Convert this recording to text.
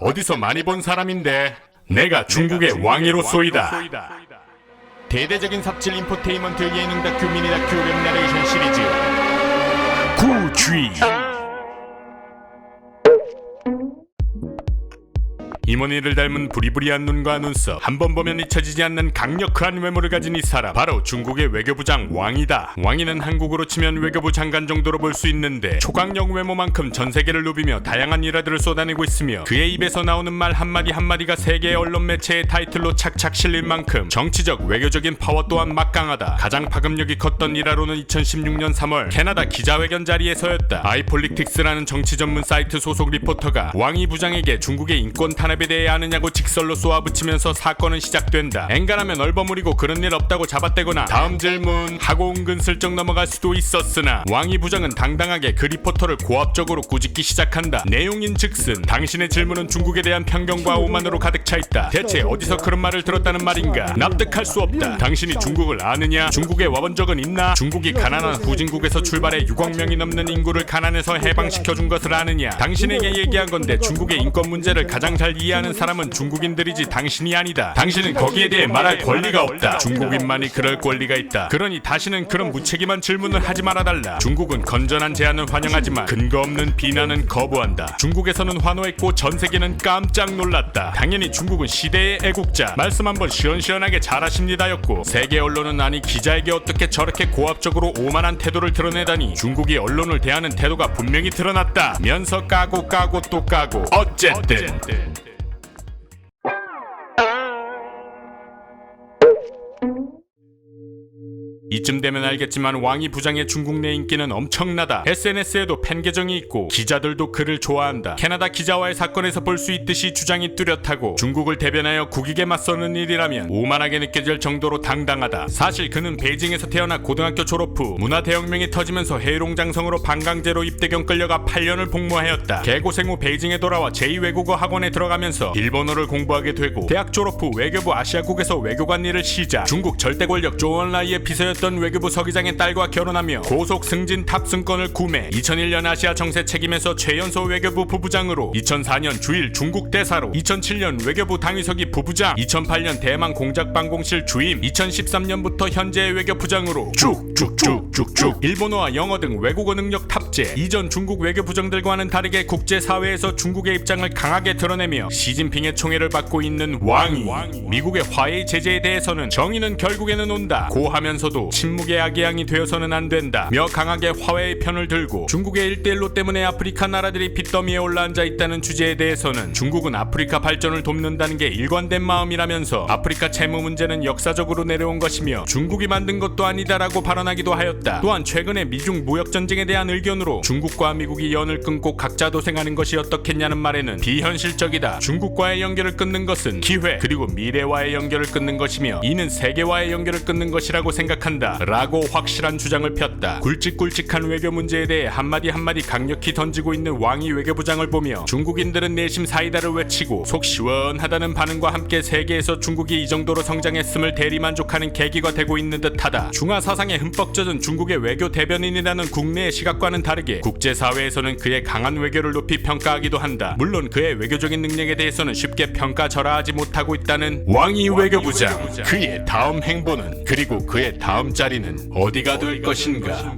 어디서 많이 본 사람인데 내가 중국의 왕이로소이다. 대대적인 삽질 인포테인먼트 예능 다큐 미니 다큐 웹 내레이션 시리즈 구쥐. 이모니를 닮은 부리부리한 눈과 눈썹, 한 번 보면 잊혀지지 않는 강력한 외모를 가진 이 사람, 바로 중국의 외교부장 왕이다. 왕이는 한국으로 치면 외교부 장관 정도로 볼 수 있는데 초강력 외모만큼 전 세계를 누비며 다양한 일화들을 쏟아내고 있으며 그의 입에서 나오는 말 한마디 한마디가 세계 언론 매체의 타이틀로 착착 실릴 만큼 정치적 외교적인 파워 또한 막강하다. 가장 파급력이 컸던 일화로는 2016년 3월 캐나다 기자회견 자리에서였다. 아이폴리틱스라는 정치 전문 사이트 소속 리포터가 왕이 부장에게 중국의 인권 탄압에 대해 아느냐고 직설로 쏘아붙이면서 사건은 시작된다. 엔간하면 얼버무리고 그런 일 없다고 잡아떼거나 다음 질문 하고 은근슬쩍 넘어갈 수도 있었으나 왕이 부장은 당당하게 그 리포터를 고압적으로 꾸짖기 시작한다. 내용인즉슨 당신의 질문은 중국에 대한 편견과 오만으로 가득 차 있다. 대체 어디서 그런 말을 들었다는 말인가? 납득할 수 없다. 당신이 중국을 아느냐? 중국에 와본 적은 있나? 중국이 가난한 후진국에서 출발해 6억 명이 넘는 인구를 가난에서 해방시켜준 것을 아느냐? 당신에게 얘기한 건데 중국의 인권 문제를 가장 잘 이해하는 사람은 중국인들이지 당신이 아니다. 당신은 거기에 대해 말할 권리가 없다. 중국인만이 그럴 권리가 있다. 그러니 다시는 그런 무책임한 질문을 하지 말아달라. 중국은 건전한 제안은 환영하지만 근거 없는 비난은 거부한다. 중국에서는 환호했고 전 세계는 깜짝 놀랐다. 당연히 중국은 시대의 애국자, 말씀 한번 시원시원하게 잘하십니다였고, 세계 언론은 아니 기자에게 어떻게 저렇게 고압적으로 오만한 태도를 드러내다니. 중국이 언론을 대하는 태도가 분명히 드러났다 면서 까고 또 까고. 어쨌든 이쯤 되면 알겠지만 왕이 부장의 중국 내 인기는 엄청나다. SNS에도 팬 계정이 있고 기자들도 그를 좋아한다. 캐나다 기자와의 사건에서 볼 수 있듯이 주장이 뚜렷하고 중국을 대변하여 국익에 맞서는 일이라면 오만하게 느껴질 정도로 당당하다. 사실 그는 베이징에서 태어나 고등학교 졸업 후 문화대혁명이 터지면서 해롱장성으로 반강제로 입대경 끌려가 8년을 복무하였다. 개고생 후 베이징에 돌아와 제2외국어 학원에 들어가면서 일본어를 공부하게 되고 대학 졸업 후 외교부 아시아국에서 외교관 일을 시작. 중국 절대 권력 조언라이의 비서였던 외교부 서기장의 딸과 결혼하며 고속 승진 탑승권을 구매. 2001년 아시아 정세 책임에서 최연소 외교부 부부장으로, 2004년 주일 중국 대사로, 2007년 외교부 당위서기 부부장, 2008년 대만 공작방공실 주임, 2013년부터 현재 외교부장으로 쭉쭉쭉쭉쭉 일본어와 영어 등 외국어 능력 탑재. 이전 중국 외교부장들과는 다르게 국제사회에서 중국의 입장을 강하게 드러내며 시진핑의 총애를 받고 있는 왕이. 미국의 화해의 제재에 대해서는 정의는 결국에는 온다 고하면서도 침묵의 악양이 되어서는 안 된다 며 강하게 화해의 편을 들고, 중국의 1대1로 때문에 아프리카 나라들이 빚더미에 올라앉아 있다는 주제에 대해서는 중국은 아프리카 발전을 돕는다는 게 일관된 마음이라면서 아프리카 채무 문제는 역사적으로 내려온 것이며 중국이 만든 것도 아니다라고 발언하기도 하였다. 또한 최근에 미중 무역전쟁에 대한 의견으로 중국과 미국이 연을 끊고 각자 도생하는 것이 어떻겠냐는 말에는 비현실적이다. 중국과의 연결을 끊는 것은 기회 그리고 미래와의 연결을 끊는 것이며 이는 세계와의 연결을 끊는 것이라고 생각한다 라고 확실한 주장을 폈다. 굵직굵직한 외교 문제에 대해 한마디 한마디 강력히 던지고 있는 왕이 외교부장을 보며 중국인들은 내심 사이다를 외치고 속 시원하다는 반응과 함께 세계에서 중국이 이 정도로 성장했음을 대리만족하는 계기가 되고 있는 듯하다. 중화 사상에 흠뻑 젖은 중국의 외교 대변인이라는 국내의 시각과는 다르게 국제사회에서는 그의 강한 외교를 높이 평가하기도 한다. 물론 그의 외교적인 능력에 대해서는 쉽게 평가절하하지 못하고 있다는 왕이 외교부장. 그의 다음 행보는, 그리고 그의 다음 자리는 어디가 될 것인가?